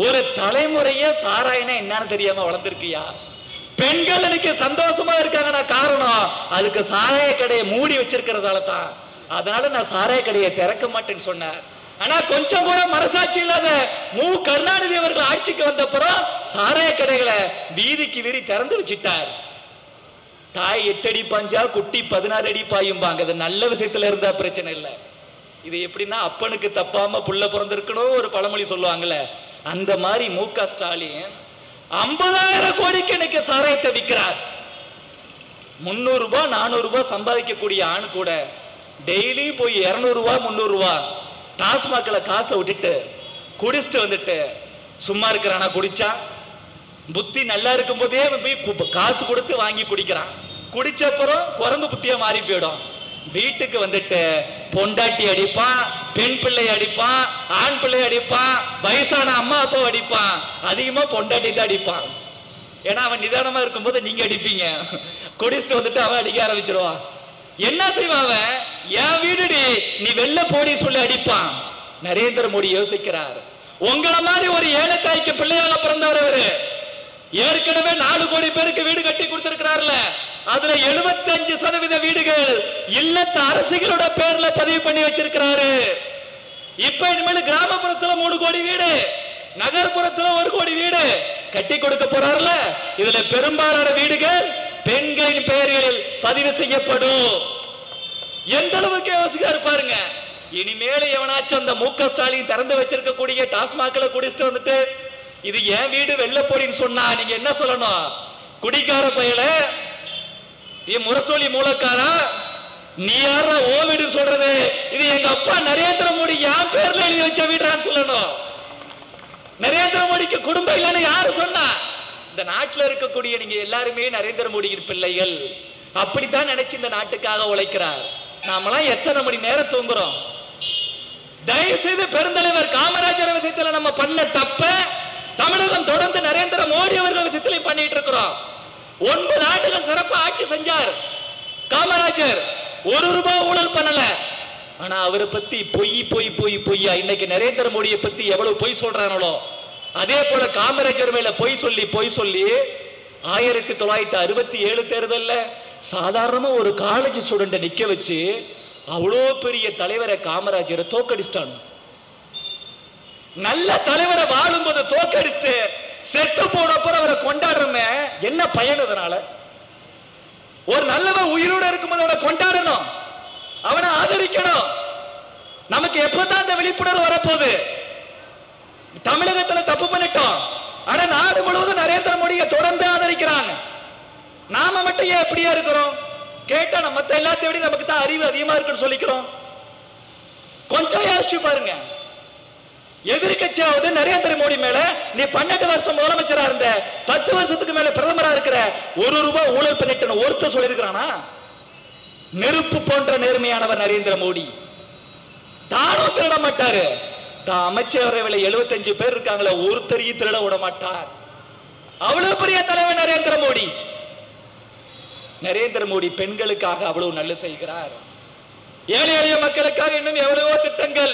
ஒரு தலைமுறையே சாராயனா என்னன்னு தெரியாம வளர்ந்துருக்கியா? பெண்கள் இன்னைக்கு சந்தோஷமா இருக்காங்கன்னா காரணம் அதுக்கு சாராய கடையை மூடி வச்சிருக்கிறதால தான். அதனால நான் சாராய கடையை திறக்க மாட்டேன்னு சொன்னார். ஆனா கொஞ்சம் கூட மனசாட்சி இல்லாத கருணாநிதி அவர்கள் ஆட்சிக்கு வந்தப்புறம் சாராய கடைகளை வீதிக்கு வீதி திறந்து வச்சிட்டார். தாய் 8 அடி பாஞ்சா குட்டி 16 அடி பாயும்பாங்க. அது நல்ல விஷயத்துல இருந்தா பிரச்சனை இல்லை. இது எப்படின்னா அப்பனுக்கு தப்பாம புள்ள பிறந்திருக்கணும் ஒரு பழமொழி சொல்லுவாங்கல்ல, அந்த மாதிரி மு.க. ஸ்டாலின் 50,000 கோடிக்கு இன்னைக்கு சாராயத்தை விற்கிறார். 300 ரூபாய் 400 ரூபாய் சம்பாதிக்கக்கூடிய ஆண் கூட டெய்லி போய் 200 ரூபாய் 300 ரூபாய் டாஸ்மாக்ல காசை விட்டுட்டு குடிச்சிட்டு வந்துட்டு சும்மா இருக்கிறானா? குடிச்சா புத்தி நல்லா இருக்கும் போதே போய் காசு கொடுத்து வாங்கி குடிக்கிறான். குடிச்சப்புறம் குரங்கு புத்தியா மாறி போயிடும். வீட்டுக்கு வந்துட்டு பொண்டாட்டி அடிப்பான், பெண் பிள்ளை அடிப்பான், ஆண் பிள்ளை அடிப்பான், வயசான அம்மா அப்பா அடிப்பான். அதிகமா பொண்டாட்டி தான் அடிப்பான். ஏன்னா அவன் நிதானமா இருக்கும் போது நீங்க அடிப்பீங்க, குடிச்சிட்டு வந்துட்டு அவன் அடிக்க ஆரம்பிச்சிருவான். என்ன செய்வான் அவன்? என் வீடுடி நீ வெளில போடி சொல்லி அடிப்பான். நரேந்திர மோடி யோசிக்கிறார், உங்களை மாதிரி ஒரு ஏழை தாய்க்கு பிள்ளையாக பிறந்தவர் அவரு. ஏற்கனவே 4 கோடி பேருக்கு வீடு கட்டி கொடுத்திருக்கிறார்ல, அதுல 75% வீடுகள் இல்லத்த அரசுகளோட பேர்ல பதிவு பண்ணி வச்சிருக்கிறாரு. இப்ப இனிமேல் கிராமப்புறத்துல 3 கோடி வீடு, நகர்ப்புறத்துல 1 கோடி வீடு கட்டி கொடுக்க போறாருல. இதுல பெரும்பாலான வீடுகள் பெண்களின் பெயர்களில் பதிவு செய்யப்படும். எந்த அளவுக்கு யோசிக்காரு பாருங்க. இனிமேல் எவனாச்சும் அந்த மு.க. ஸ்டாலின் திறந்து வச்சிருக்கக்கூடிய டாஸ்மாக்ல குடிச்சிட்டு வந்துட்டு இது என் வீடு வெள்ள போடின்னு சொன்னா நீங்க என்ன சொல்லணும்? குடிக்கார பயல, முரசொலி மூலக்காரா, நீ யார ஓ வீடு சொல்றது? இது எங்க அப்பா நரேந்திர மோடி என் பேர்ல எழுதி வச்ச வீடுறான்னு சொல்லணும். நரேந்திர மோடிக்கு குடும்பம் இல்லைன்னு யாரு சொன்னா? இந்த நாட்டில் இருக்கக்கூடிய நீங்க எல்லாருமே நரேந்திர மோடியின் பிள்ளைகள். அப்படித்தான் நினைச்சு இந்த நாட்டுக்காக உழைக்கிறார். நாமெல்லாம் எத்தனை மணி நேரம் தூங்குறோம்? தயவு செய்து பெருந்தலைவர் காமராஜர் விஷயத்துல நம்ம பண்ண தப்ப தமிழகம் தொடர்ந்து நரேந்திர மோடி அவர்கள் விஷயத்திலையும் பண்ணிட்டு இருக்கிறோம். 9 ஆண்டுகள் சிறப்பு ஆட்சி செஞ்சார் காமராஜர், 1 ரூபாய் ஊழல் பண்ணல. ஆனா அவரை பத்தி பொய்யா இன்னைக்கு நரேந்திர மோடியை பத்தி எவ்வளவு பொய் சொல்றாங்களோ அதே போல காமராஜர் மேல பொய் சொல்லி 1967 தேர்தல்ல சாதாரணமா ஒரு காலேஜ் ஸ்டூடெண்ட் நிக்க வச்சு அவ்வளோ பெரிய தலைவரை காமராஜரை தோக்கடிச்சிட்டாங்க. நல்ல தலைவரை வாழும்போது தோக்கடிச்சுட்டு செத்து போனப்ப அவரை கொண்டாடுறோமே, என்ன பயன்? அதனால ஒரு நல்லவன் உயிரோட இருக்கும்போது அவனை கொண்டாடணும், அவனை ஆதரிக்கணும். நமக்கு எப்பதான் அந்த விழிப்புணர்வு வரப்போகுது? தமிழகத்துல தப்பு பண்ணிட்டோம், ஆனா நாடு முழுவதும் நரேந்திர மோடியை தொடர்ந்து ஆதரிக்கிறாங்க. நாம மட்டும் ஏன் எப்படியா இருக்கிறோம்? கேட்டா நம்ம எல்லாத்தையும் விட நமக்கு தான் அறிவு அதிகமா இருக்குன்னு சொல்லிக்கிறோம். கொஞ்சம் யோசிச்சு பாருங்க. எதிர்கட்சியாவது நரேந்திர மோடி மேல நீ 12 வருஷம் முதலமைச்சரா இருந்த, 10 வருஷத்துக்கு மேல பிரதமரா இருக்கிற, 1 ரூபாய் ஊழல் பண்ணிட்டு ஒருத்தர் சொல்லியிருக்கிறானா? நெருப்பு போன்ற நேர்மையானவர் நரேந்திர மோடி. தானும் திருட மாட்டாரு. தான் அமைச்சரவையில் 75 பேர் இருக்காங்களே, ஒருத்தரையும் திருட விட மாட்டார். அவ்வளவு பெரிய தலைவர் நரேந்திர மோடி. நரேந்திர மோடி பெண்களுக்காக அவ்வளவு நல்ல செய்கிறார். ஏழை எளிய மக்களுக்காக இன்னும் எவ்வளவோ திட்டங்கள்